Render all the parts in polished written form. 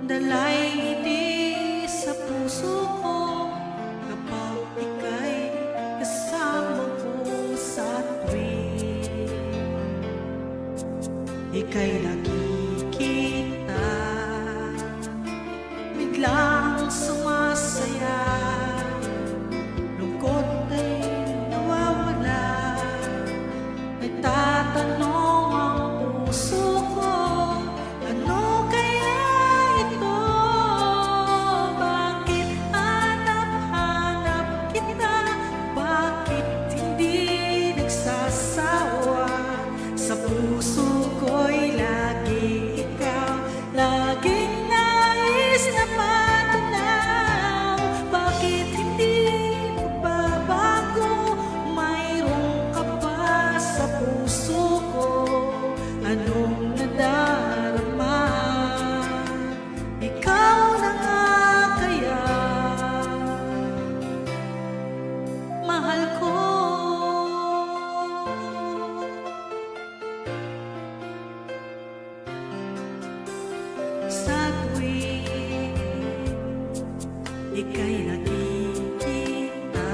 Dalay ngiti sa puso ko kapag ika'y kasama ko sa tuwing ika'y nakikita. Biglang sumasaya, lungkot ay nawawala. Nagtatanong ang puso ko, ano kaya ito? Bakit hanap-hanap kita? Bakit hindi nagsasawa? Sa puso ko'y lagi ikaw, laging nais na matunaw. Bakit hindi magbabago? Mayroon ka ba sa puso ko? Anong nadarama? Ikaw na nga kaya, mahal ko. Sa tuwing ika'y nakikita,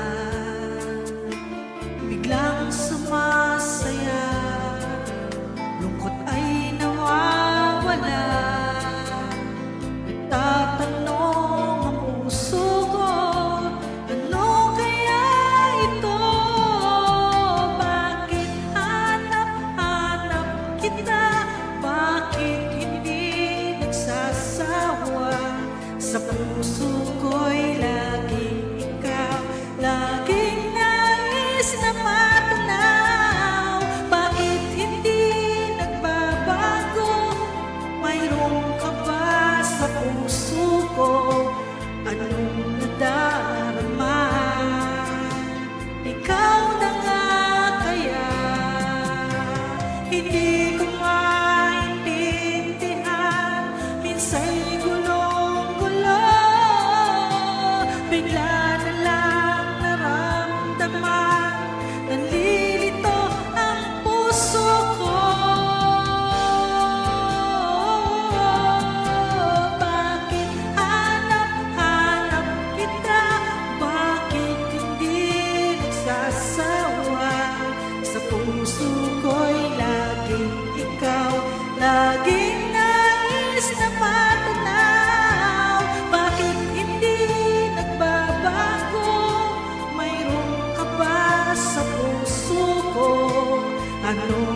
biglang sumasaya, lungkot ay nawawala. Nagtatanong ang puso ko, ano kaya ito? Bakit hanap-hanap kita? Bakit hindi nagsasawa? Sa puso ko'y lagi ikaw, laging nais na matunaw. Bakit hindi nagbabago? Mayroon ka ba sa puso ko? Anong nadarama? Ikaw na nga kaya, hindi ko maintindihan. Minsa'y gulong-gulo, bigla na lang naramdaman, nalilito ang puso ko. Bakit hanap-hanap kita? Bakit hindi nagsasawa? Sa puso ko'y laging ikaw, laging nais na matunaw. Bakit hindi nagbabago? Mayroon ka ba sa puso ko? Ano